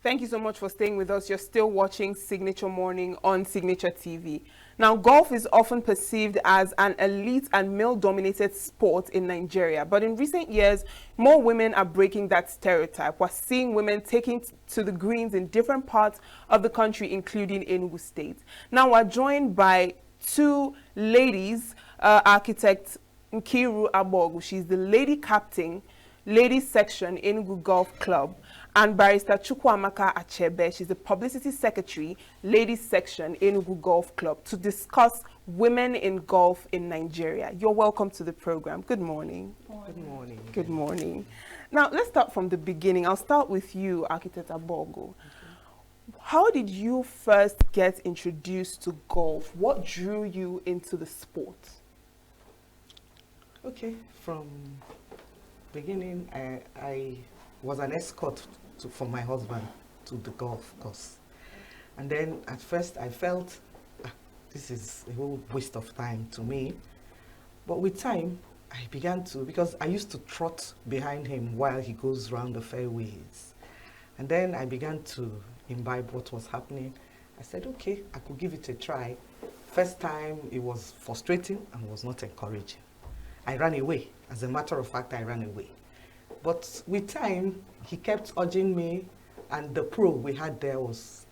Thank you so much for staying with us. You're still watching Signature Morning on Signature TV. Now, golf is often perceived as an elite and male-dominated sport in Nigeria, but in recent years, more women are breaking that stereotype. We're seeing women taking to the greens in different parts of the country, including Enugu State. Now, we're joined by two ladies, architect Nkiru Abogu. She's the lady captain, ladies section, Enugu Golf Club, and barrister Chukwuamaka Achebe. She's the publicity secretary, ladies section, Enugu Golf Club, to discuss women in golf in Nigeria. You're welcome to the program. Good morning. Good morning. Good morning. Now, let's start from the beginning. I'll start with you, Architect Abogu. Okay. How did you first get introduced to golf? What drew you into the sport? Okay, from beginning, I was an escort for my husband to the golf course. And then at first I felt, this is a whole waste of time to me. But with time, I began to, because I used to trot behind him while he goes round the fairways. And then I began to imbibe what was happening. I said, okay, I could give it a try. First time, it was frustrating and was not encouraging. I ran away. As a matter of fact, I ran away. But with time, he kept urging me, and the pro we had there was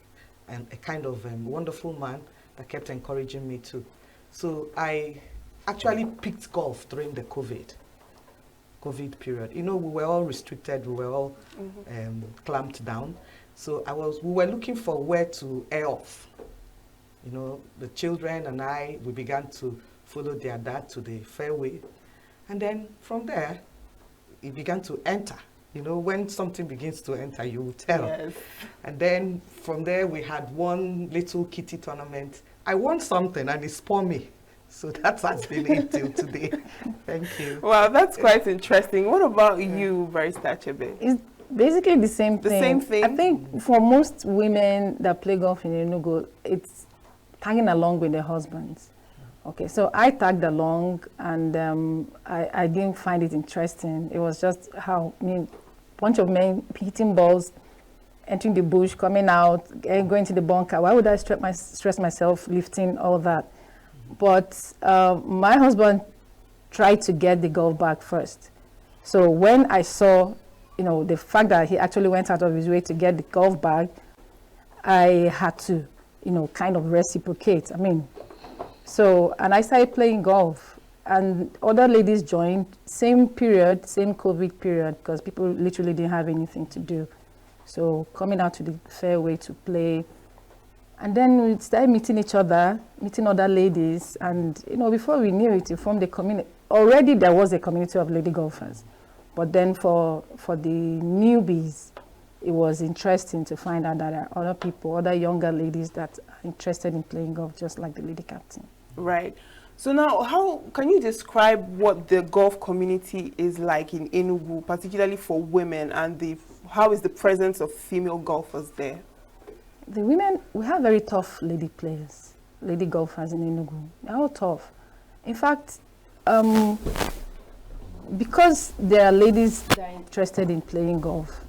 a kind of wonderful man that kept encouraging me too. So I actually picked golf during the COVID period. You know, we were all restricted, we were all clamped down. So we were looking for where to air off. You know, the children and I, we began to follow their dad to the fairway. And then from there, it began to enter. You know, when something begins to enter, you will tell. Yes. And then from there, we had one little kitty tournament. I won something and it spun me. So that has been it till today. Thank you. Wow, that's quite interesting. What about you, Barrister Achebe? It's basically the same thing. The same thing? I think for most women that play golf in Enugu, it's tagging along with their husbands. Okay, so I tagged along, and I didn't find it interesting. It was just how, bunch of men hitting balls, entering the bush, coming out, going to the bunker. Why would I stress myself lifting all that? But my husband tried to get the golf bag first. So when I saw, the fact that he actually went out of his way to get the golf bag, I had to, kind of reciprocate. So, and I started playing golf, and other ladies joined, same period, same COVID period, because people literally didn't have anything to do. So coming out to the fairway to play, and then we started meeting each other, meeting other ladies, and before we knew it, we formed a community. Already there was a community of lady golfers, but then for the newbies, it was interesting to find out that there are other people, other younger ladies that are interested in playing golf, just like the lady captain. Right. So now, how can you describe what the golf community is like in Enugu, particularly for women, and how is the presence of female golfers there? The women, we have very tough lady players, lady golfers in Enugu. They're all tough. In fact, because there are ladies that are interested in playing golf,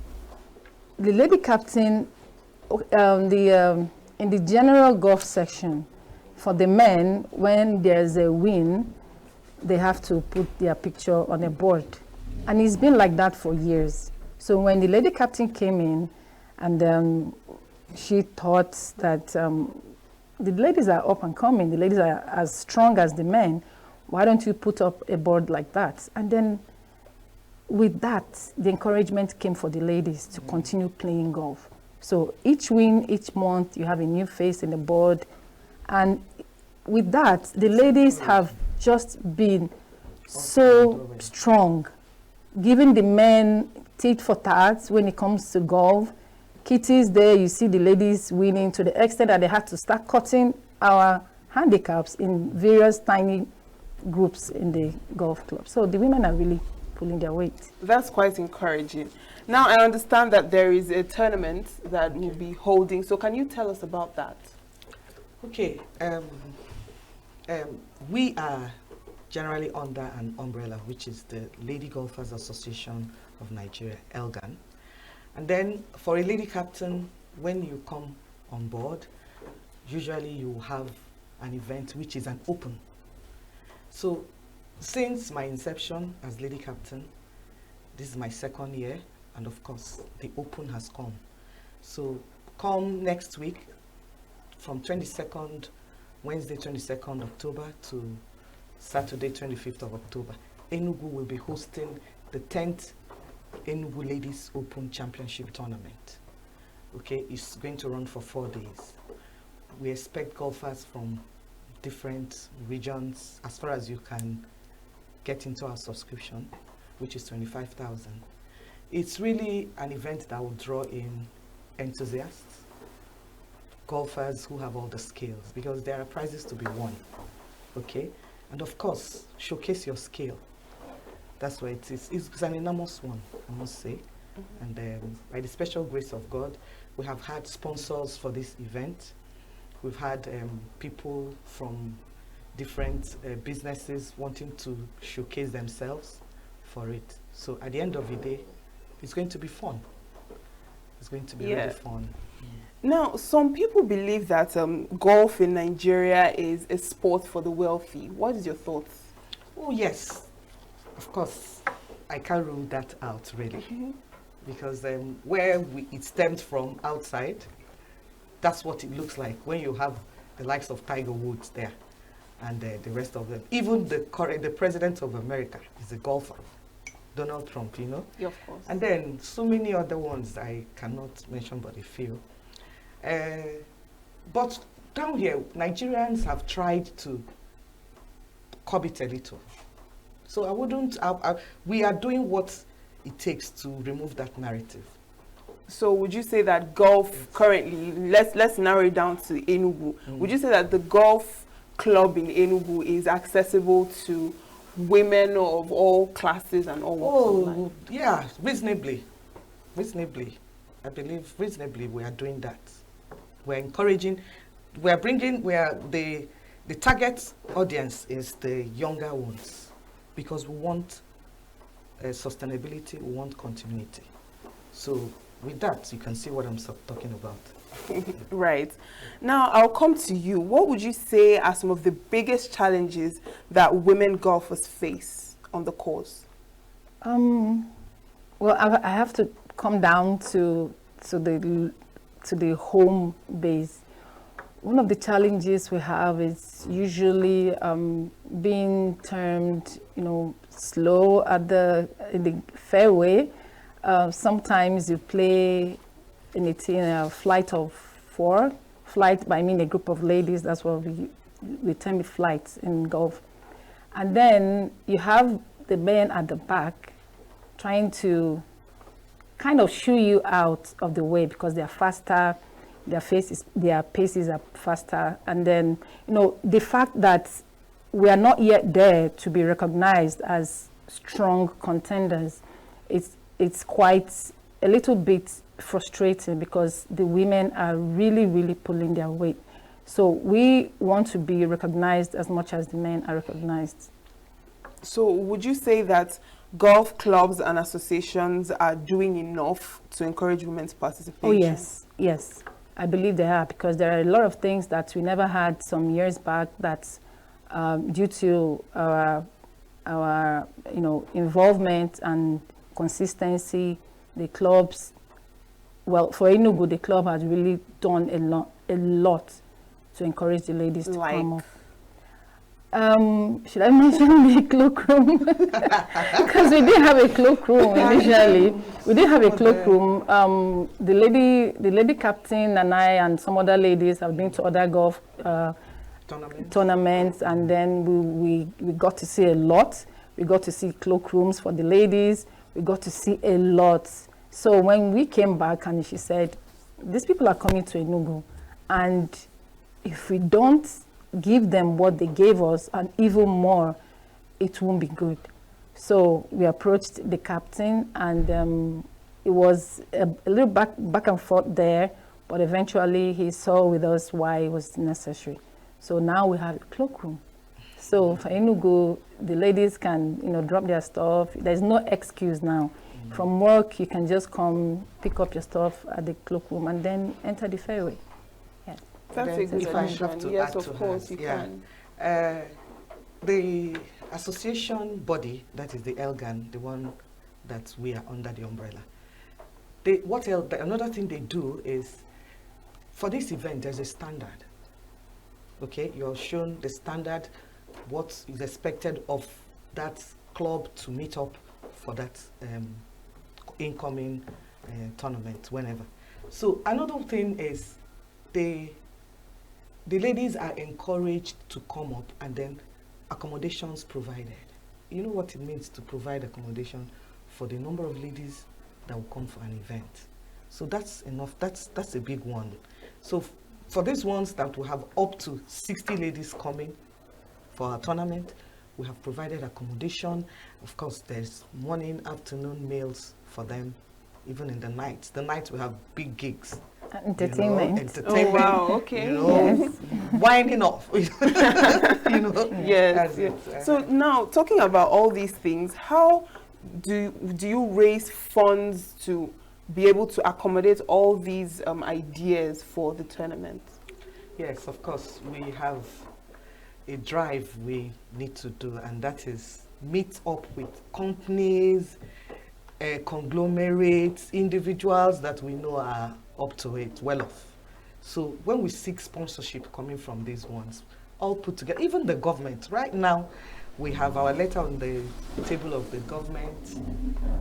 the lady captain, in the general golf section, for the men, when there's a win, they have to put their picture on a board. And it's been like that for years. So when the lady captain came in, and she thought that the ladies are up and coming, the ladies are as strong as the men, why don't you put up a board like that? And then with that, the encouragement came for the ladies to continue playing golf. So each win, each month, you have a new face in the board. And with that, the ladies have just been so strong, giving the men tit for tat when it comes to golf. Kitties there, you see the ladies winning to the extent that they had to start cutting our handicaps in various tiny groups in the golf club. So the women are really pulling their weight. That's quite encouraging. Now I understand that there is a tournament that will be holding. So can you tell us about that? Okay. We are generally under an umbrella, which is the Lady Golfers Association of Nigeria, ELGAN. And then for a lady captain, when you come on board, usually you have an event which is an open. So since my inception as lady captain, this is my 2nd year, and of course the open has come. So come next week from 22nd, Wednesday 22nd October to Saturday 25th of October, Enugu will be hosting the 10th Enugu Ladies Open Championship Tournament. Okay, it's going to run for 4 days. We expect golfers from different regions as far as you can get into our subscription, which is 25,000. It's really an event that will draw in enthusiasts, golfers who have all the skills, because there are prizes to be won. Okay, and of course, showcase your skill. That's why it is. It's an enormous one, I must say. And by the special grace of God, we have had sponsors for this event. We've had people from different businesses wanting to showcase themselves for it. So at the end of the day, it's going to be fun. It's going to be really fun. Now, some people believe that golf in Nigeria is a sport for the wealthy. What is your thoughts? Oh, yes. Of course, I can't rule that out, really. Because where it stemmed from outside, that's what it looks like when you have the likes of Tiger Woods there and the rest of them. Even the president of America is a golfer, Donald Trump, you know? Yeah, of course. And then so many other ones I cannot mention but a few. But down here, Nigerians have tried to curb it a little. So I wouldn't, we are doing what it takes to remove that narrative. So would you say that golf currently, let's narrow it down to Enugu. Would you say that the golf club in Enugu is accessible to women of all classes and all walks of life? Yeah, reasonably. I believe reasonably we are doing that. We're encouraging, the target audience is the younger ones, because we want sustainability, we want continuity. So with that, you can see what I'm talking about. Right. Now, I'll come to you. What would you say are some of the biggest challenges that women golfers face on the course? Well, I have to come down to the home base. One of the challenges we have is usually being termed, slow in the fairway. Sometimes you play in a flight of 4. Flight, I mean a group of ladies, that's what we term it flights in golf. And then you have the men at the back trying to kind of shoo you out of the way because they're faster, their paces are faster. And then, the fact that we are not yet there to be recognized as strong contenders, it's quite a little bit frustrating because the women are really, really pulling their weight. So we want to be recognized as much as the men are recognized. So would you say that golf clubs and associations are doing enough to encourage women's participation? Oh, yes. I believe they are, because there are a lot of things that we never had some years back that due to our involvement and consistency, the clubs, well, for Enugu, the club has really done a lot to encourage the ladies to come up. Should I mention the cloakroom? Because we did have a cloakroom initially. We did have a cloakroom. The lady captain and I and some other ladies have been to other golf tournaments, and then we got to see a lot. We got to see cloakrooms for the ladies. We got to see a lot. So when we came back and she said, these people are coming to Enugu, and if we don't give them what they gave us and even more, it won't be good. So we approached the captain, and it was a little back and forth there, but eventually he saw with us why it was necessary. So now we have a cloakroom. So for Enugu, the ladies can, drop their stuff. There's no excuse now. From work, you can just come pick up your stuff at the cloakroom and then enter the fairway. Yeah. That's a good if I have to yes, add of to course, hers, you can. The association body, that is the ELGAN, the one that we are under the umbrella. Another thing they do is, for this event, there's a standard. Okay, you're shown the standard, what is expected of that club to meet up for that incoming tournament, whenever. So another thing is, the ladies are encouraged to come up, and then accommodations provided. You know what it means to provide accommodation for the number of ladies that will come for an event. So that's enough. That's a big one. So for these ones that will have up to 60 ladies coming for our tournament, we have provided accommodation. Of course, there's morning, afternoon meals for them, even in the nights. The nights we have big gigs. Entertainment. Entertainment. Oh, wow, okay. Yes. Winding off. Yes. Yes. So now, talking about all these things, how do you raise funds to be able to accommodate all these ideas for the tournament? Yes, of course, we have a drive we need to do, and that is meet up with companies, conglomerates, individuals that we know are up to it, well off. So when we seek sponsorship coming from these ones, all put together, even the government, right now, we have our letter on the table of the government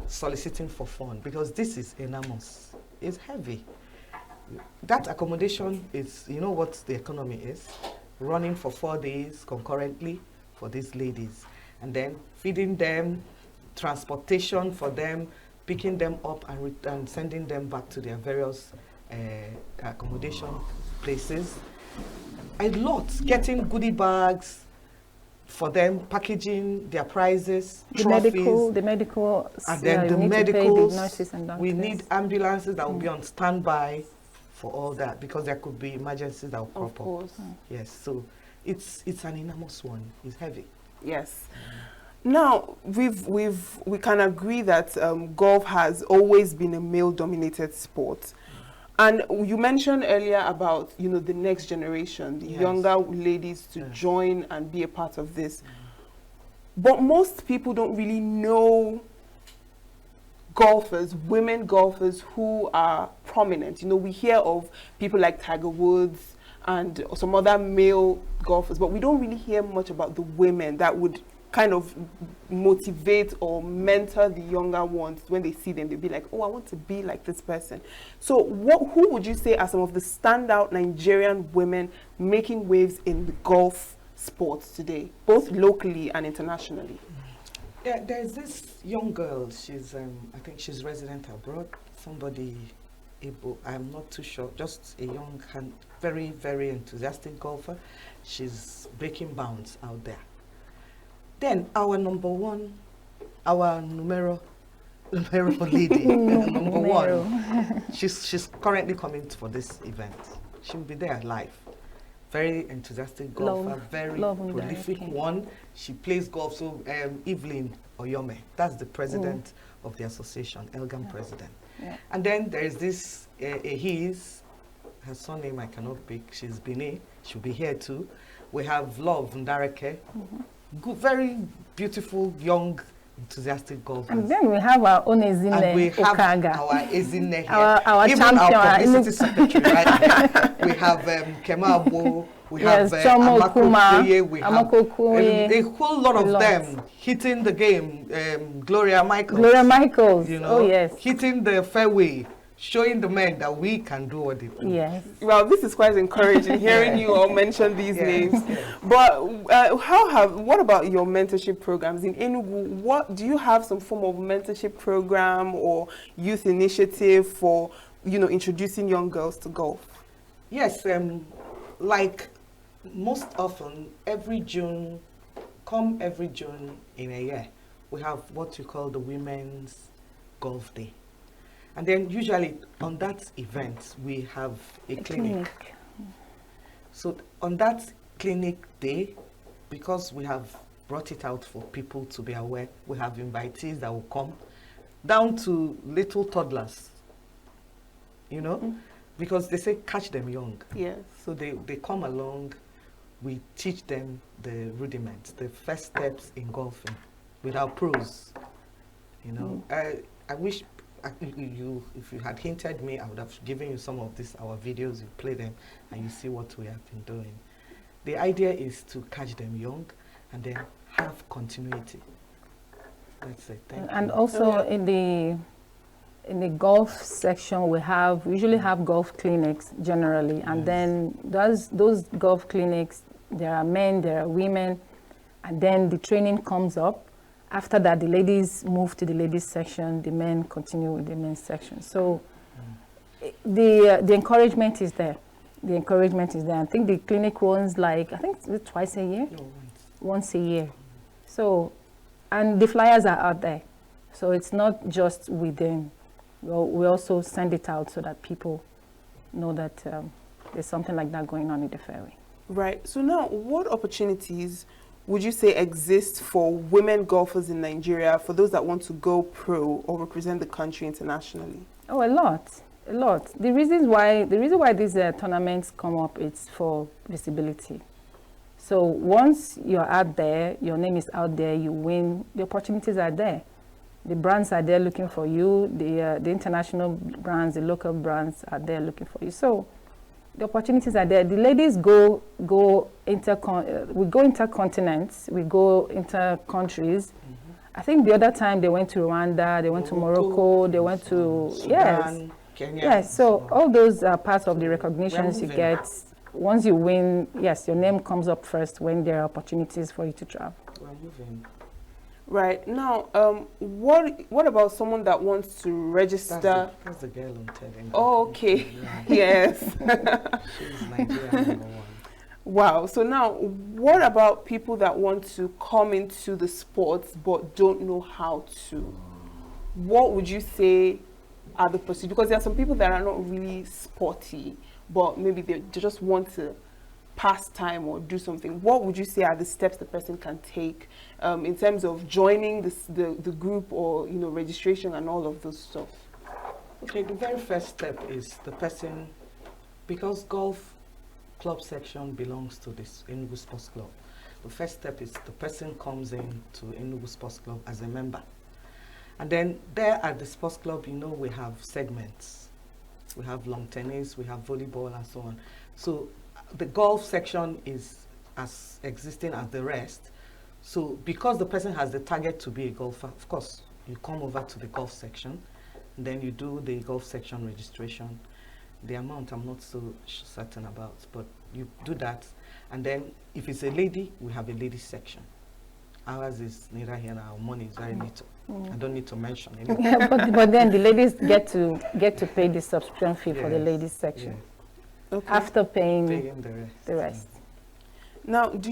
soliciting for fund, because this is enormous. It's heavy. That accommodation is, you know what the economy is? Running for 4 days concurrently for these ladies, and then feeding them, transportation for them, picking them up and sending them back to their various accommodation places. A lot, getting goodie bags for them, packaging their prizes, trophies, the medical, and then the you need medicals. to pay the nurses and doctors. We need ambulances that will be on standby for all that, because there could be emergencies that will crop up. Of course. Yes, so it's an enormous one. It's heavy. Yes. Now, we can agree that golf has always been a male-dominated sport. And you mentioned earlier about, the next generation, the younger ladies to join and be a part of this. But most people don't really know golfers, women golfers who are prominent. We hear of people like Tiger Woods and some other male golfers, but we don't really hear much about the women that would kind of motivate or mentor the younger ones. When they see them, they'll be like, oh, I want to be like this person. So who would you say are some of the standout Nigerian women making waves in the golf sports today, both locally and internationally? Yeah, there's this young girl. She's, I think she's resident abroad. Somebody able, I'm not too sure, just a young, very, very enthusiastic golfer. She's breaking bounds out there. Then our number one, our numero lady, number one, she's currently coming for this event. She'll be there live. Very enthusiastic golfer, very prolific one. She plays golf. So Evelyn Oyome, that's the president of the association, ELGAN president. Yeah. And then there is this her surname I cannot pick. She's Benin. She'll be here too. We have Love Ndareke. Good, very beautiful, young, enthusiastic golfers. And then we have our own Ezine and we have Okaga. our Ezine here. Our Even champion, our publicity secretary, right? We have Kema Abo, we have Amako Koye, we have a whole lot of them hitting the game. Gloria Michaels. Oh yes. Hitting the fairway, showing the men that we can do what they do. Yes. Well, this is quite encouraging, hearing you all mention these names. But what about your mentorship programs in Enugu? What do you have, some form of mentorship program or youth initiative for, introducing young girls to golf? Yes, like most often, every June in a year, we have what you call the Women's Golf Day. And then usually on that event, we have a clinic. So on that clinic day, because we have brought it out for people to be aware, we have invitees that will come, down to little toddlers, you know, because they say catch them young. Yes. So they come along, we teach them the rudiments, the first steps in golfing without pros, you know. I wish if you had hinted me, I would have given you some of these, our videos, you play them and you see what we have been doing. The idea is to catch them young and then have continuity. That's it. Thank you. And also in the golf section, we usually have golf clinics generally, and then those golf clinics, there are men, there are women, and then the training comes up. After that, the ladies move to the ladies section, the men continue with the men's section. So the encouragement is there. The encouragement is there. I think the clinic runs I think it's twice a year? No, Once a year. So, and the flyers are out there. So it's not just within. We also send it out so that people know that there's something like that going on in the fairway. Right. So now, what opportunities would you say exist for women golfers in Nigeria, for those that want to go pro or represent the country internationally? Oh, a lot. The reason why these tournaments come up is for visibility. So once you're out there, your name is out there, you win, the opportunities are there. The brands are there looking for you. The international brands, the local brands are there looking for you. So the opportunities are there. The ladies we go intercontinents, we go inter-countries. I think the other time they went to Rwanda, they went to Morocco, they went to Sudan, Kenya. Yes. So all those are part of the recognitions you get. Once you win, yes, your name comes up first when there are opportunities for you to travel. We're moving. Right. Now, what about someone that wants to register? That's the girl on TV. Oh, okay. Yes. She's Nigerian number one. Wow. So now, what about people that want to come into the sports but don't know how to? What would you say are the procedures? Because there are some people that are not really sporty, but maybe they just want to pass time or do something. What would you say are the steps the person can take in terms of joining the group, or registration and all of those stuff? Okay, the very first step is the person, because golf club section belongs to this Enugu Sports Club. The first step is the person comes in to Enugu Sports Club as a member. And then there at the sports club, we have segments. We have lawn tennis, we have volleyball and so on. So the golf section is as existing as the rest. So because the person has the target to be a golfer, of course, you come over to the golf section, and then you do the golf section registration. The amount I'm not so certain about, but you do that. And then if it's a lady, we have a ladies section. Ours is neither here now, our money is very little. I don't need to mention it. Yeah, but then the ladies get to pay the subscription fee for the ladies section. Yeah. Okay. After paying the rest. Now, do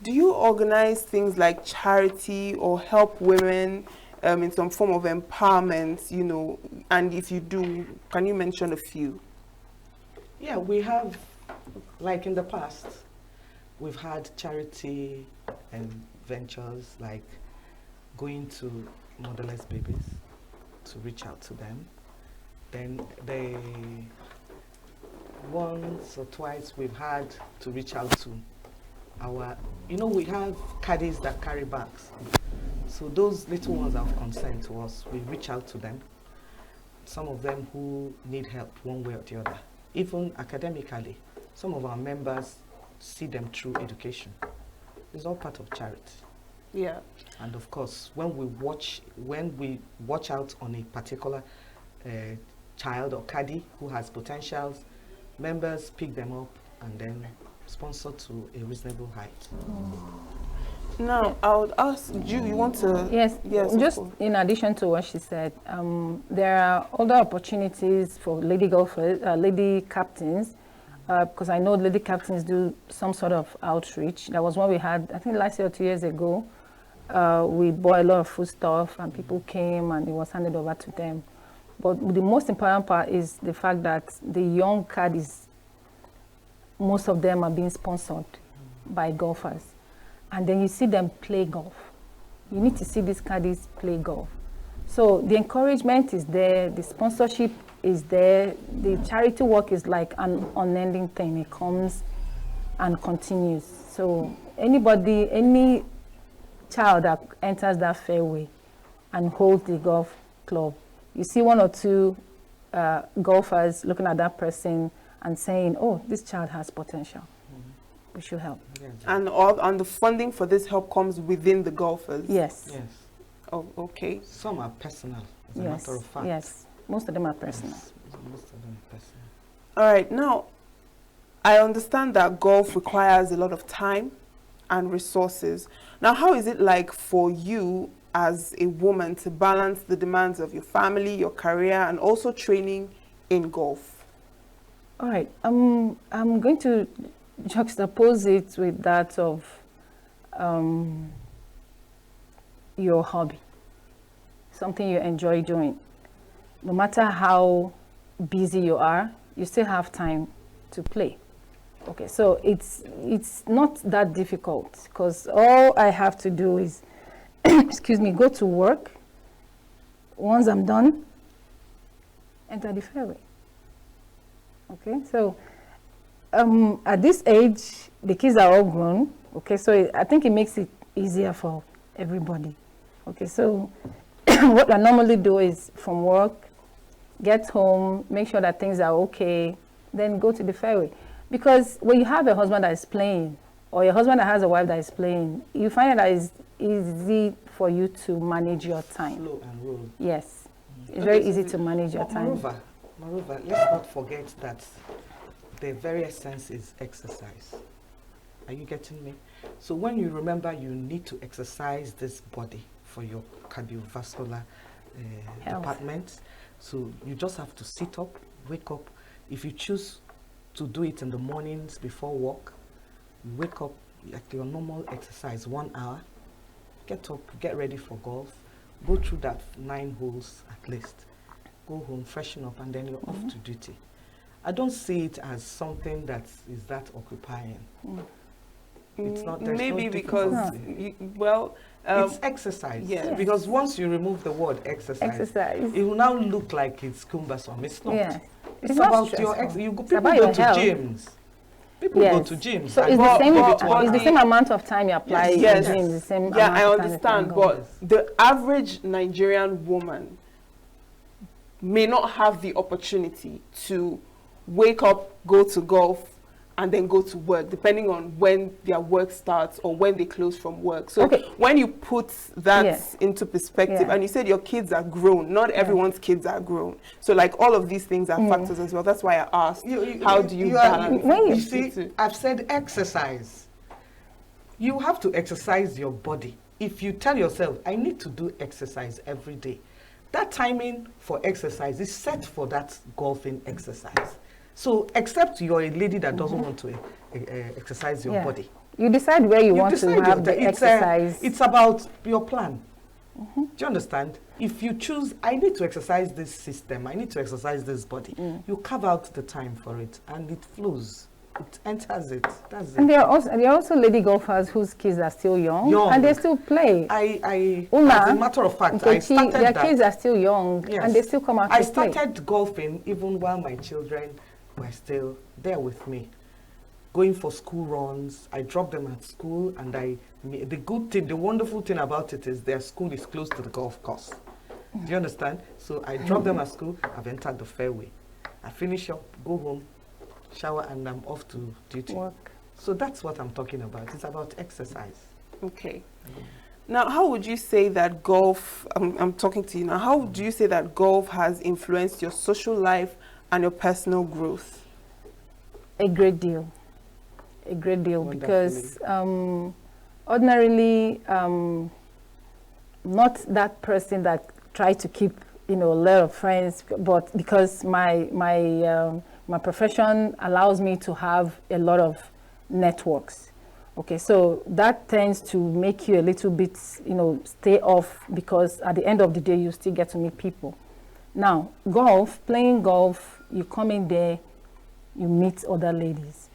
you organize things like charity or help women in some form of empowerment, and if you do, can you mention a few? Yeah, we have, like in the past, we've had charity ventures like going to motherless babies to reach out to them. Then once or twice we've had to reach out to our, we have caddies that carry bags. So those little ones are of concern to us. We reach out to them. Some of them who need help one way or the other. Even academically, some of our members see them through education. It's all part of charity. Yeah. And of course, when we watch out on a particular child or caddy who has potentials, members pick them up and then sponsor to a reasonable height. Now, I would ask you want to... Yes, just in addition to what she said, there are other opportunities for lady golfers, lady captains, because I know lady captains do some sort of outreach. That was what we had, I think last year or 2 years ago. We bought a lot of food stuff and people came and it was handed over to them. But the most important part is the fact that the young caddies, most of them are being sponsored. by golfers, and then you see them play golf. You need to see these caddies play golf. So the encouragement is there, the sponsorship is there, the charity work is like an unending thing. It comes and continues. So anybody, any child that enters that fairway and holds the golf club, you see one or two golfers looking at that person and saying, oh, this child has potential. We should help. And the funding for this help comes within the golfers? Yes. Yes. Oh, okay. Some are personal, as a Yes. matter of fact. Yes. Most of them are personal. Yes, most of them are personal. All right. Now, I understand that golf requires a lot of time and resources. Now, how is it like for you as a woman to balance the demands of your family, your career, and also training in golf? All right. I'm going to juxtapose it with that of your hobby, something you enjoy doing. No matter how busy you are, you still have time to play. Okay, so it's not that difficult, because all I have to do is, excuse me, go to work. Once I'm done, enter the fairway. Okay, so at this age, the kids are all grown. Okay, so I think it makes it easier for everybody. Okay, so what I normally do is from work, get home, make sure that things are okay, then go to the fairway. Because when you have a husband that is playing, or your husband that has a wife that is playing, you find that it's easy for you to manage your time. Flow and roll. Yes, it's very easy to manage your time. Moreover, let's not forget that the very essence is exercise. Are you getting me? So when you remember you need to exercise this body for your cardiovascular department, so you just have to sit up, wake up. If you choose to do it in the mornings before work, you wake up like your normal exercise, 1 hour, get up, get ready for golf, go through that 9 holes at least, go home, freshen up, and then you're off to duty. I don't see it as something that is that occupying. It's not. Maybe no because, it's exercise. Yeah. Because once you remove the word exercise, it will now look like it's cumbersome. It's not. Yeah. It's not about stressful. people go to gyms. People go to gyms. So and it's the same amount of time you apply in Yes. the gym, the same Yeah, amount I of time understand, you can go. but the average Nigerian woman may not have the opportunity to wake up, go to golf, and then go to work, depending on when their work starts or when they close from work. So when you put that into perspective, and you said your kids are grown, not everyone's kids are grown. So like all of these things are factors as well. That's why I asked, how do you balance? You see, I've said exercise. You have to exercise your body. If you tell yourself, I need to do exercise every day, that timing for exercise is set for that golfing exercise. So, except you're a lady that doesn't want to exercise your body. You decide where you want to have the exercise. It's about your plan. Do you understand? If you choose, I need to exercise this system, I need to exercise this body, you carve out the time for it, and it flows. It enters it. That's it. And there are also lady golfers whose kids are still young. And they still play. As a matter of fact, I started their kids are still young, and they still come out to play. I started golfing even while my children were still there with me, going for school runs. I dropped them at school, and the wonderful thing about it is their school is close to the golf course. Do you understand? So I dropped them at school, I've entered the fairway. I finish up, go home, shower, and I'm off to duty. Work. So that's what I'm talking about. It's about exercise. Okay. Now, how would you say that golf, I'm talking to you now, how do you say that golf has influenced your social life and your personal growth? A great deal. A great deal. Because ordinarily, not that person that try to keep, a lot of friends, but because my profession allows me to have a lot of networks. Okay, so that tends to make you a little bit, stay off, because at the end of the day, you still get to meet people. Now, playing golf, you come in there, you meet other ladies.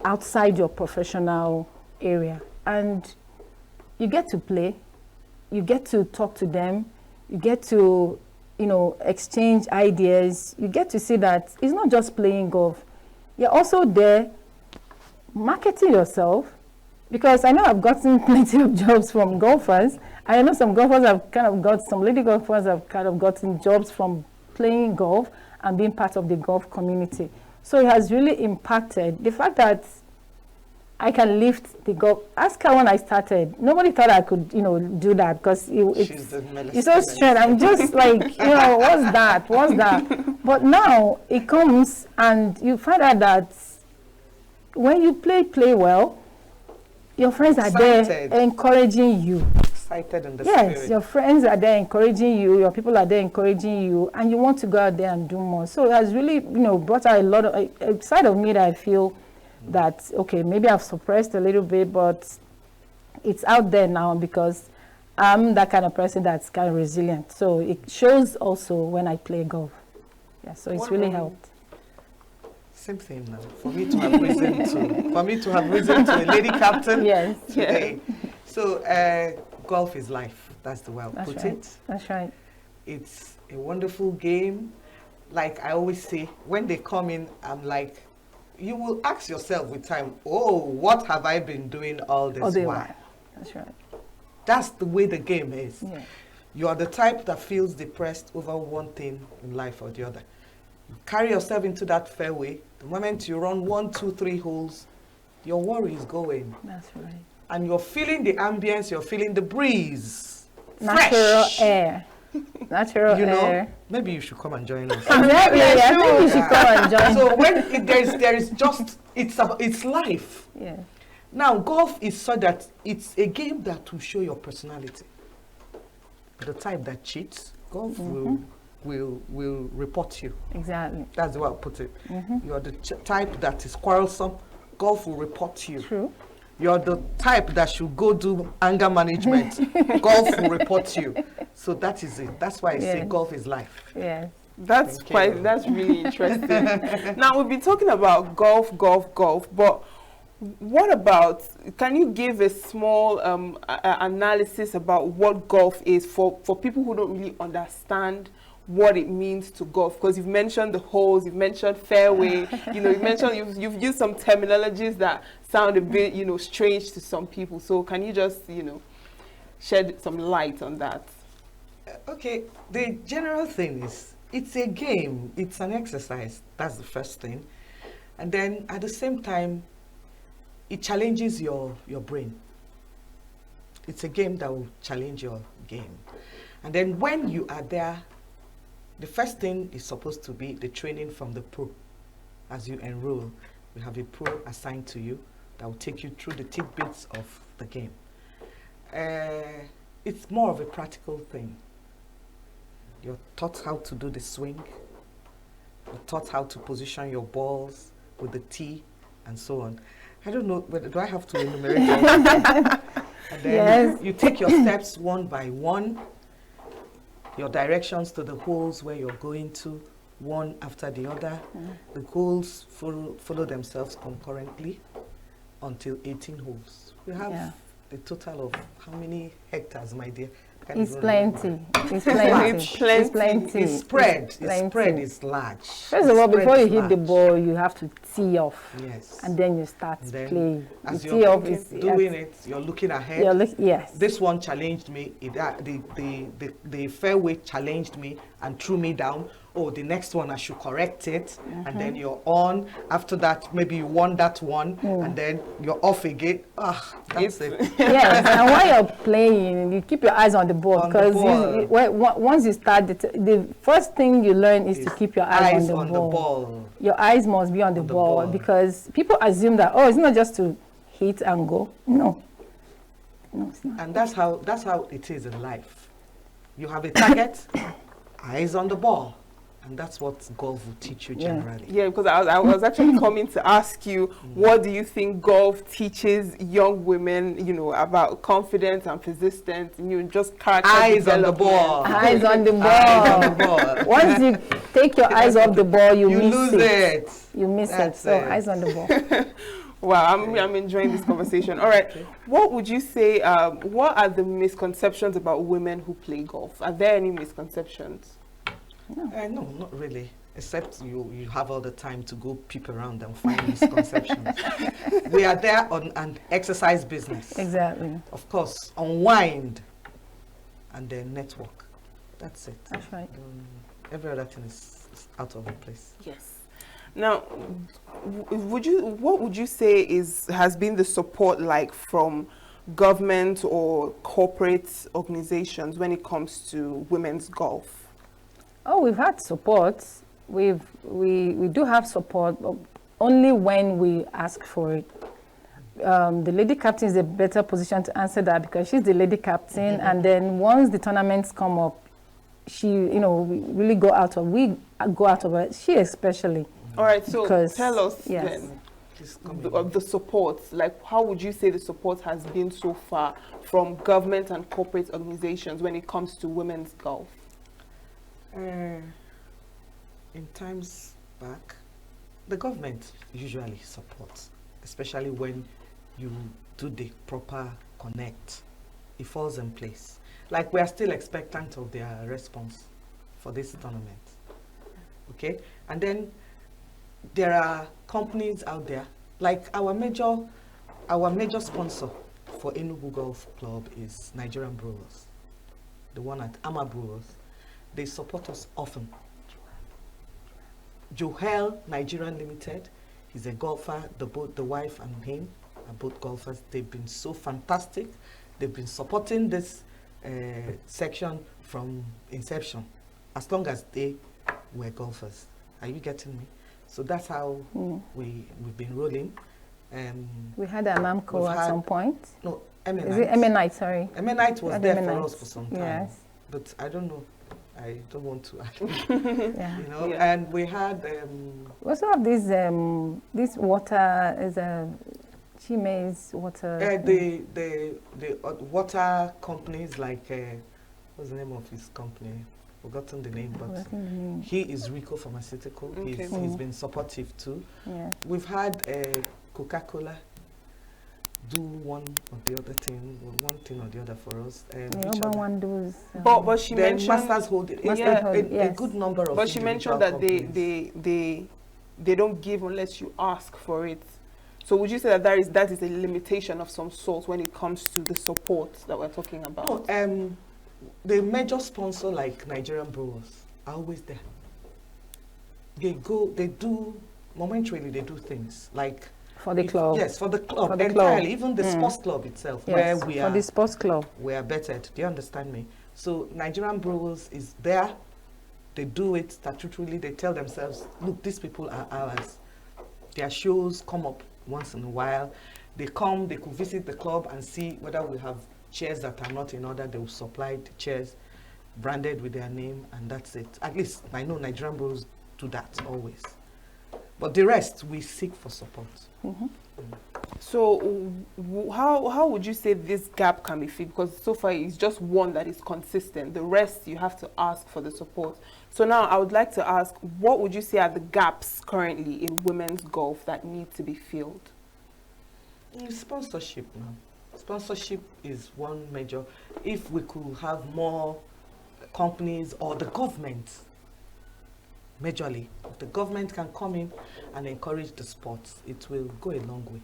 outside your professional area, and you get to play, you get to talk to them, you get to, you know, exchange ideas. You get to see that it's not just playing golf. You're also there marketing yourself, because I know I've gotten plenty of jobs from golfers. I know some golfers have kind of got, some lady golfers have kind of gotten jobs from playing golf and being part of the golf community. So it has really impacted the fact that I can lift the golf. Ask her when I started. Nobody thought I could, you know, do that, because it's so straight. I'm just like, you know, what's that? What's that? But now it comes and you find out that when you play well, your friends are there encouraging you. Excited in the spirit. Yes, your friends are there encouraging you, your people are there encouraging you, and you want to go out there and do more. So it has really, you know, brought out a lot of a side of me that I feel that, okay, maybe I've suppressed a little bit, but it's out there now, because I'm that kind of person that's kind of resilient. So it shows also when I play golf. Yeah, so it's really helped. Same thing now. For me to have risen to a lady captain today. So golf is life. That's the way I'll put it. That's right. It's a wonderful game. Like I always say, when they come in, I'm like, you will ask yourself with time, oh, what have I been doing all this while? That's right. That's the way the game is. Yeah. You are the type that feels depressed over one thing in life or the other. You carry yourself into that fairway. The moment you run 1, 2, 3 holes, your worry is going. That's right. And you're feeling the ambience, you're feeling the breeze. Natural fresh. air. Natural air. Maybe you should come and join us. Exactly. I think you should come and join. So when there is just, it's life. Yeah. Now, golf is so that it's a game that will show your personality. The type that cheats, golf will report you. Exactly. That's the way I'll put it. You're the type that is quarrelsome, golf will report you. True. You're the type that should go do anger management, golf will report you. So that is it. That's why I say golf is life. Yeah. That's really interesting. Now, we've been talking about golf, but what about, can you give a small analysis about what golf is for people who don't really understand what it means to golf? Because you've mentioned the holes, you've mentioned fairway, you know, you've used some terminologies that sound a bit, you know, strange to some people. So can you just, you know, shed some light on that? Okay, the general thing is, it's a game, it's an exercise. That's the first thing. And then at the same time, it challenges your brain. It's a game that will challenge your game. And then when you are there, the first thing is supposed to be the training from the pro. As you enroll, you have a pro assigned to you that will take you through the tidbits of the game. It's more of a practical thing. You're taught how to do the swing. You're taught how to position your balls with the tee and so on. I don't know, whether do I have to enumerate all of them? And then you take your steps one by one, your directions to the holes where you're going to, one after the other. The holes follow themselves concurrently until 18 holes. We have a total of how many hectares, my dear? It's plenty. It's plenty. It's spread. It's large. First of all, before you hit the ball, you have to tee off. Yes. And then you start playing. As you're doing it, you're looking ahead. Yes. This one challenged me. The fairway challenged me and threw me down. Oh, the next one I should correct it. And then you're on. After that, maybe you won that one. And then you're off again. That's it. Yes. And while you're playing, you keep your eyes on the ball. Because once you start, the first thing you learn is to keep your eyes on the ball. Your eyes must be on the ball. Because people assume that, oh, it's not just to hit and go. No. No, it's not. And that's how it is in life. You have a target, eyes on the ball. And that's what golf will teach you generally. Yeah, because I was actually coming to ask you, what do you think golf teaches young women, you know, about confidence and persistence, and you know, just character eyes on the ball. Eyes on the ball. Eyes on the ball. Once you take your eyes off the ball, you miss lose it. You miss That's it. So eyes on the ball. Wow, I'm enjoying this conversation. All right, what would you say, what are the misconceptions about women who play golf? Are there any misconceptions? No, not really. Except you have all the time to go peep around and find misconceptions. We are there on an exercise business. Exactly. Of course, unwind and then network. That's it. That's right. Every other thing is out of the place. Yes. Now, what would you say has been the support like from government or corporate organizations when it comes to women's golf? Oh, we've had support. We do have support, but only when we ask for it. The lady captain is a better position to answer that because she's the lady captain, and then once the tournaments come up, she, we really go out of it. She especially. All right, so tell us yes. then of the support. Like, how would you say the support has been so far from government and corporate organizations when it comes to women's golf? In times back, the government usually supports, especially when you do the proper connect. It falls in place. Like, we are still expectant of their response for this tournament. Okay? And then there are companies out there, like our major sponsor for Enugu Golf Club is Nigerian Brewers, the one at Ama Brewers. They support us often. Johel Nigerian Limited, he's a golfer. Both the wife and him are both golfers. They've been so fantastic. They've been supporting this section from inception, as long as they were golfers. Are you getting me? So that's how we've been rolling. We had an AMCO at some point. No, MNite. Is it MNite? Sorry. MNite was there for us for some time. Yes. But I don't know. I don't want to. Yeah. And we had. We also have this water is a Chime's water. The water companies like what's the name of his company? Forgotten the name, but he is Rico Pharmaceutical. Okay. He's been supportive too. Yeah. We've had Coca-Cola do one or the other thing, one thing or the other for us. One does. But she mentioned Masters hold it. A good number of. But she mentioned that they don't give unless you ask for it. So would you say that that is a limitation of some sort when it comes to the support that we're talking about? No, the major sponsor like Nigerian Brewers are always there. They do momentarily. They do things like. For the club. Yes, for the club. For the entirely, club. Even the sports club itself, yes, where we are. For the sports club. We are bettered. Do you understand me? So Nigerian Brewers is there. They do it statutorily. They tell themselves, look, these people are ours. Their shows come up once in a while. They come, they could visit the club and see whether we have chairs that are not in order. They will supply the chairs branded with their name, and that's it. At least I know Nigerian Brewers do that always. But the rest, we seek for support. So how would you say this gap can be filled? Because so far it's just one that is consistent. The rest, you have to ask for the support. So now I would like to ask, what would you say are the gaps currently in women's golf that need to be filled? Sponsorship now. Sponsorship is one major. If we could have more companies or the government, majorly, if the government can come in and encourage the sports, it will go a long way.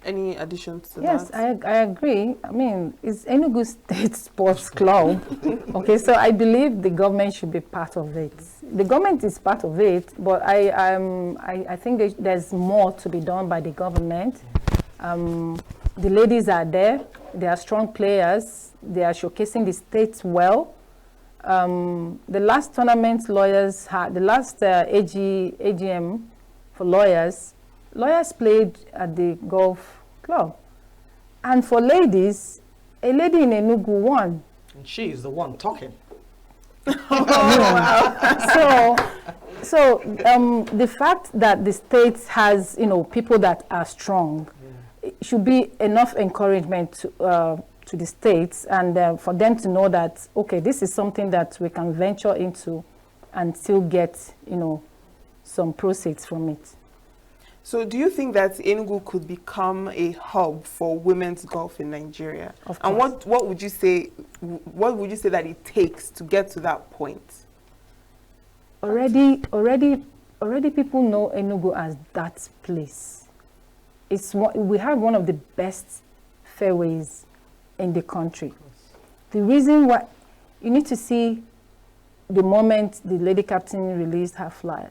Any additions to that? Yes, I agree. I mean, it's Enugu State Sports Club. Okay, so I believe the government should be part of it. The government is part of it, but I think there's more to be done by the government. The ladies are there. They are strong players. They are showcasing the state well. The last tournament lawyers had, the last AGM for lawyers played at the golf club. And for ladies, a lady in Enugu won. And she is the one talking. So the fact that the state has, people that are strong, it should be enough encouragement to the states and for them to know that, okay, this is something that we can venture into and still get, some proceeds from it. So do you think that Enugu could become a hub for women's golf in Nigeria? Of and course. what would you say that it takes to get to that point? Already people know Enugu as that place. We have one of the best fairways in the country. The reason why, you need to see the moment the lady captain released her flyers.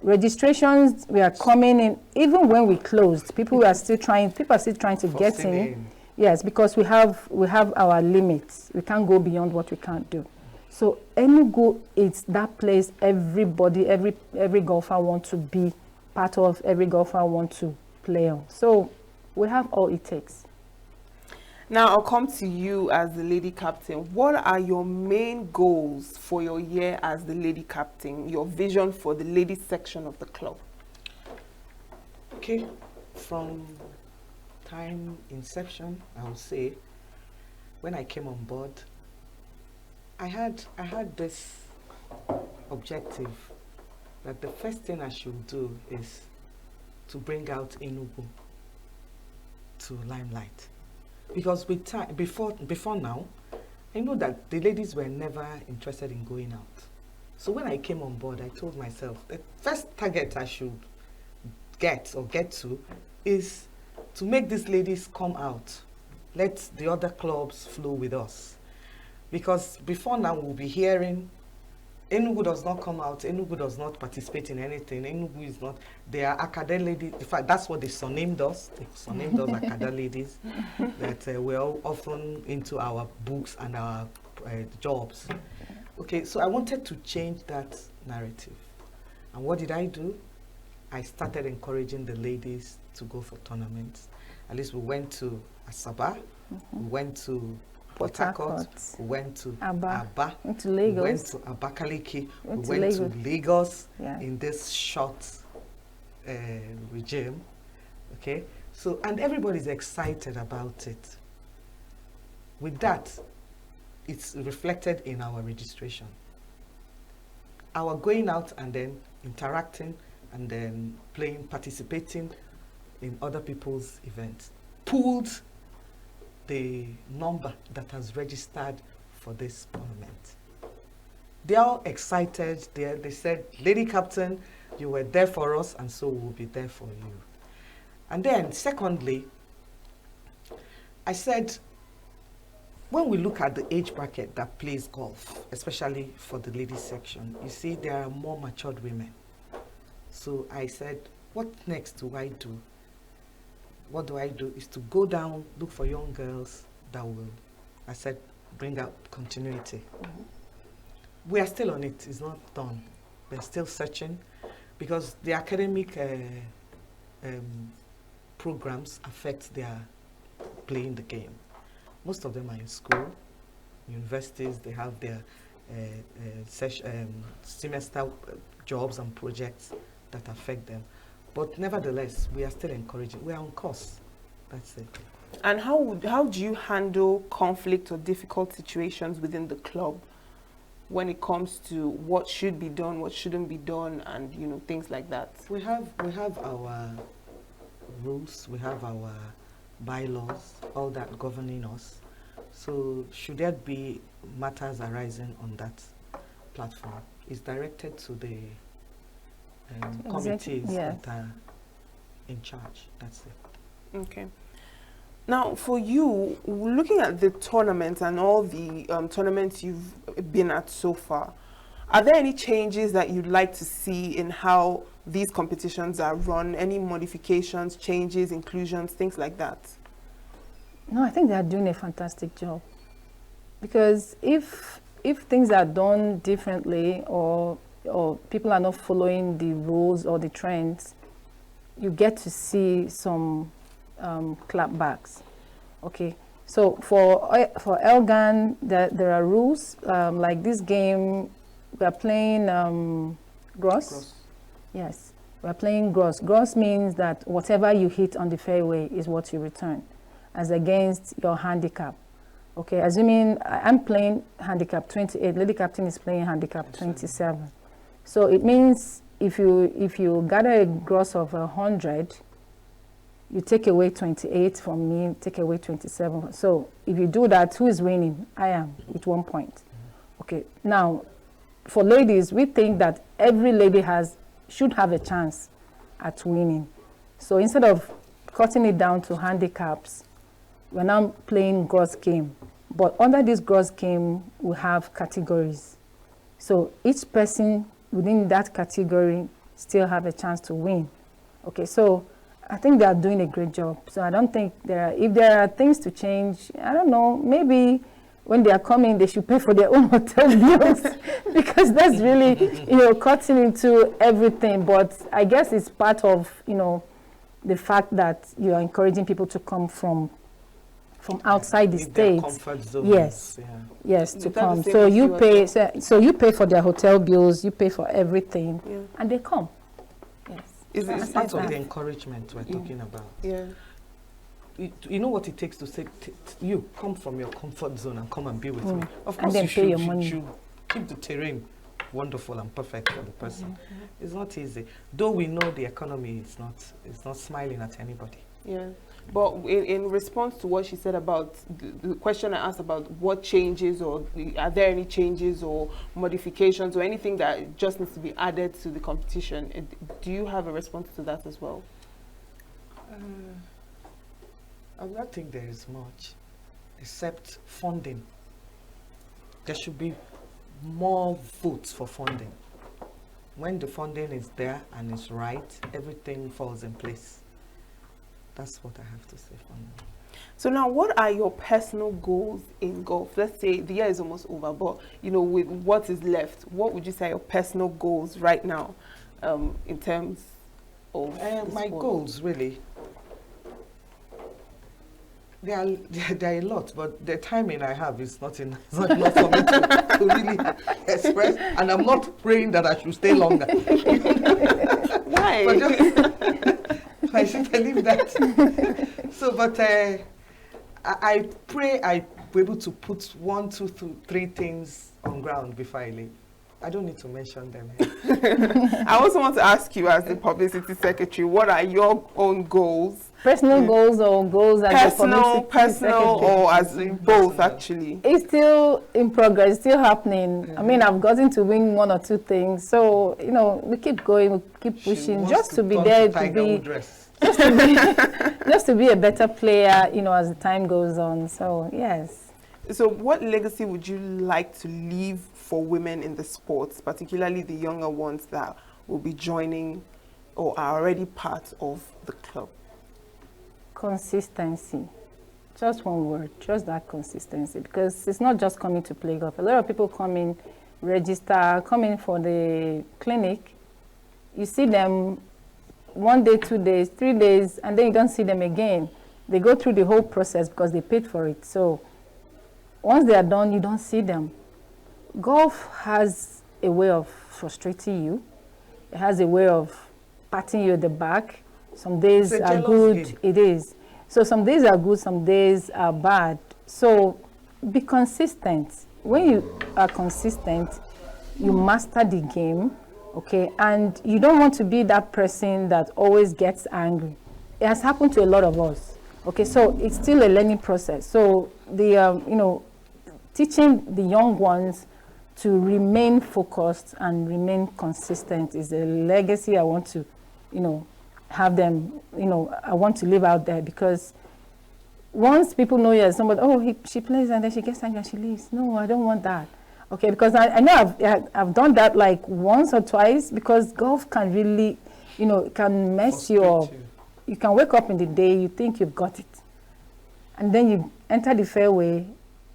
Registrations were coming in, even when we closed, people are still trying to get in. Yes, because we have our limits. We can't go beyond what we can't do. So Enugu is that place every golfer wants to be part of, every golfer wants to play on. So we have all it takes. Now I'll come to you as the lady captain. What are your main goals for your year as the lady captain? Your vision for the ladies section of the club? Okay, from time inception, I would say, when I came on board, I had this objective that the first thing I should do is to bring out Enugu to limelight. Because with time, before now, I know that the ladies were never interested in going out. So when I came on board, I told myself the first target I should get to is to make these ladies come out. Let the other clubs flow with us. Because before now, we'll be hearing Enugu does not come out, Enugu does not participate in anything, Enugu is not, they are Akada ladies. In fact, that's what they surnamed us. They surnamed us Akada ladies, that we're often into our books and our jobs. Okay, so I wanted to change that narrative. And what did I do? I started encouraging the ladies to go for tournaments. At least we went to Asaba, we went to Port Harcourt, we went to Aba, went to Lagos, we went to Abakaliki, we went to Lagos in this short regime. Okay, so and everybody's excited about it. With that, it's reflected in our registration. Our going out and then interacting and then playing, participating in other people's events pulled the number that has registered for this tournament. They are all excited. They said, Lady Captain, you were there for us, and so we'll be there for you. And then, secondly, I said, when we look at the age bracket that plays golf, especially for the ladies section, you see there are more matured women. So I said, what next do I do? What do I do is to go down, look for young girls that will, I said, bring out continuity. We are still on it. It's not done. We're still searching because the academic programs affect their playing the game. Most of them are in school, universities. They have their semester jobs and projects that affect them. But nevertheless, we are still encouraging. We are on course. That's it. And how do you handle conflict or difficult situations within the club when it comes to what should be done, what shouldn't be done, and things like that? We have our rules. We have our bylaws, all that governing us. So should there be matters arising on that platform, it's directed to the committees that are in charge. That's it. Okay. Now, for you, looking at the tournament and all the tournaments you've been at so far, are there any changes that you'd like to see in how these competitions are run? Any modifications, changes, inclusions, things like that? No, I think they are doing a fantastic job. Because if things are done differently or people are not following the rules or the trends, you get to see some clapbacks. Okay, so for Elgan, there are rules. Like this game, we are playing gross. Yes, we are playing gross. Gross means that whatever you hit on the fairway is what you return, as against your handicap. Okay, assuming I'm playing handicap 28, lady captain is playing handicap 27. So it means if you gather a gross of 100, you take away 28 from me, take away 27. So if you do that, who is winning? I am with 1 point. Okay. Now, for ladies, we think that every lady should have a chance at winning. So instead of cutting it down to handicaps, we're now playing gross game. But under this gross game, we have categories. So each person within that category still have a chance to win. Okay, so I think they are doing a great job. So I don't think if there are things to change, I don't know, maybe when they are coming, they should pay for their own hotel bills because that's really, cutting into everything. But I guess it's part of, the fact that you are encouraging people to come from outside the states. Comfort zones. Yes, yeah. yes, to come. So you pay. So you pay for their hotel bills. You pay for everything, and they come. Yes, It's part of the encouragement we're talking about. Yeah. You know what it takes to say, you come from your comfort zone and come and be with me. Of course, then you pay your should money. keep the terrain wonderful and perfect for the person. It's not easy, though we know the economy is not smiling at anybody. Yeah, but in response to what she said about the question I asked about what changes, or are there any changes or modifications or anything that just needs to be added to the competition, do you have a response to that as well? I don't think there is much, except funding. There should be more votes for funding. When the funding is there and it's right, everything falls in place. That's what I have to say for now. So now, what are your personal goals in golf? Let's say the year is almost over, but with what is left, what would you say are your personal goals right now, in terms of my goals really? There are a lot, but the timing I have is not enough for me to really express, and I'm not praying that I should stay longer. Why? I should believe that. So, but I pray I be able to put 1, 2, 3 things on ground before I leave. I don't need to mention them here. I also want to ask you, as the publicity secretary, what are your own goals? Personal goals or goals as personal, or as both, actually? It's still in progress, still happening. I mean, I've gotten to win 1 or 2 things, so we keep going, we keep pushing, just to be there, just to be a better player, as the time goes on. So yes. So what legacy would you like to leave for women in the sports, particularly the younger ones that will be joining or are already part of the club? Consistency. Just one word, just that consistency. Because it's not just coming to play golf. A lot of people come in, register, come in for the clinic. You see them 1 day, 2 days, 3 days, and then you don't see them again. They go through the whole process because they paid for it. So once they are done, you don't see them. Golf has a way of frustrating you. It has a way of patting you at the back. Some days are good. Game. It is. So some days are good, some days are bad. So be consistent. When you are consistent, you master the game, okay? And you don't want to be that person that always gets angry. It has happened to a lot of us, okay? So it's still a learning process. So the, teaching the young ones to remain focused and remain consistent is a legacy I want to, have them, I want to live out there, because once people know you as somebody, she plays and then she gets angry and she leaves. No, I don't want that. Okay, because I know I've done that like once or twice, because golf can really, can mess you up. You can wake up in the day, you think you've got it. And then you enter the fairway,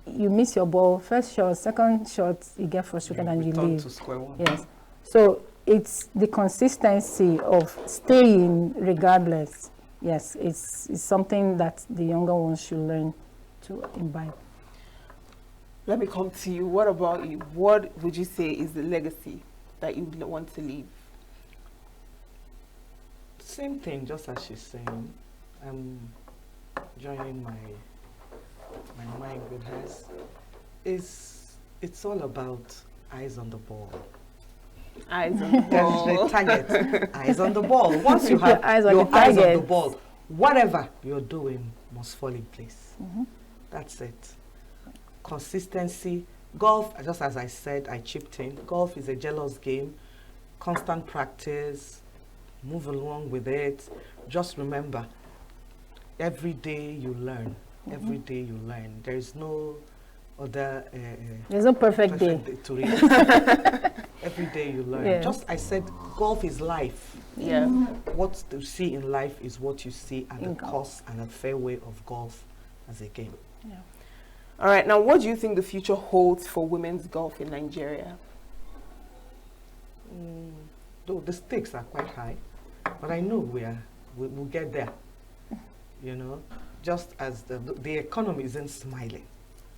you miss your ball, first shot, second shot, you get frustrated and you leave. To square one. Yes. So it's the consistency of staying regardless. Yes, it's something that the younger ones should learn to imbibe. Let me come to you. What about you? What would you say is the legacy that you want to leave? Same thing, just as she's saying. I'm joining my mind with hers. It's all about eyes on the ball. Eyes on the There's ball. the target. Eyes on the ball. Once you Your have eyes on your the eyes on the target. ball, whatever you're doing must fall in place. Mm-hmm. That's it. Consistency. Golf, just as I said, I chipped in. Golf is a jealous game. Constant practice. Move along with it. Just remember, every day you learn. Every day you learn. There is no other There's no perfect day. to read. Every day you learn. Yeah. Just I said, golf is life. Yeah. What you see in life is what you see at In the golf. course and a fair way of golf as a game. Yeah. All right. Now, what do you think the future holds for women's golf in Nigeria? Though the stakes are quite high, but I know we'll get there. You know, just as the economy isn't smiling,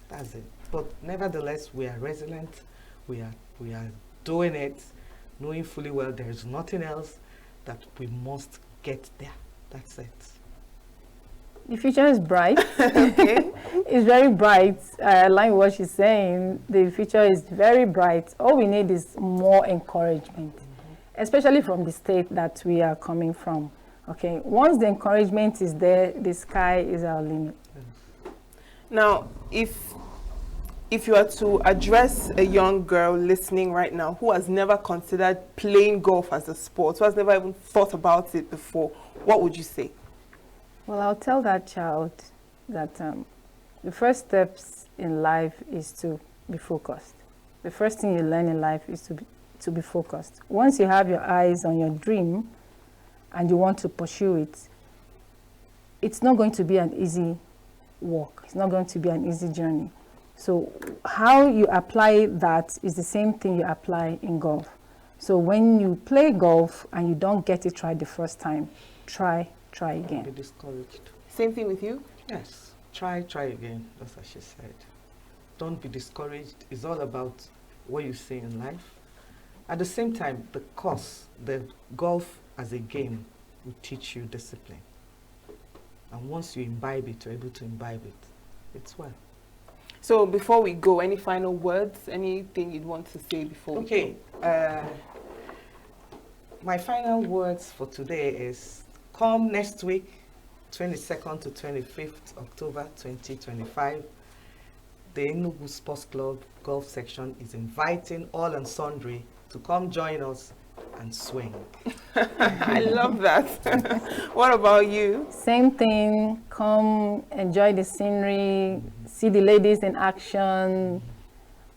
that's it. But nevertheless, we are resilient. We are doing it, knowing fully well there is nothing else, that we must get there. That's it. The future is bright. Okay. It's very bright. I like what she's saying. The future is very bright. All we need is more encouragement, especially from the state that we are coming from. Okay, once the encouragement is there, the sky is our limit. Now, if you are to address a young girl listening right now who has never considered playing golf as a sport, who has never even thought about it before, what would you say? Well, I'll tell that child that the first steps in life is to be focused. The first thing you learn in life is to be focused. Once you have your eyes on your dream and you want to pursue it, it's not going to be an easy walk. It's not going to be an easy journey. So how you apply that is the same thing you apply in golf. So when you play golf and you don't get it right the first time, try Don't be again. discouraged. Same thing with you? Yes, try again, just as she said. Don't be discouraged. It's all about what you see in life. At the same time, the course, the golf as a game will teach you discipline. And once you imbibe it, you're able to imbibe it. It's well. So before we go, any final words? Anything you'd want to say before we Okay. go? My final words for today is come next week, 22nd to 25th October 2025. The Enugu Sports Club Golf Section is inviting all and sundry to come join us and swing. I love that. What about you? Same thing, come enjoy the scenery, see the ladies in action,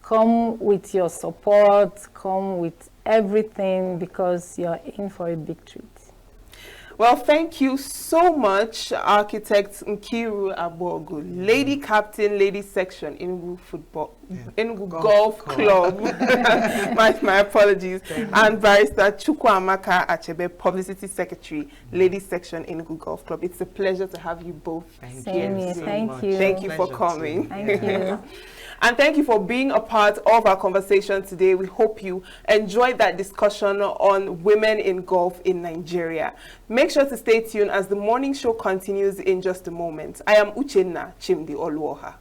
come with your support, come with everything because you're in for a big treat. Well, thank you so much, Architect Nkiru Abogu, Lady Captain, Ladies Section, Enugu Enugu Golf Club. my apologies. And Barrister Chukwuamaka Achebe, Publicity Secretary, Ladies Section, Enugu Golf Club. It's a pleasure to have you both. Same here. so Thank much. you. Thank you for Pleasure coming. too. Thank you. And thank you for being a part of our conversation today. We hope you enjoyed that discussion on women in golf in Nigeria. Make sure to stay tuned as the morning show continues in just a moment. I am Uchenna Chimdi Oluoha.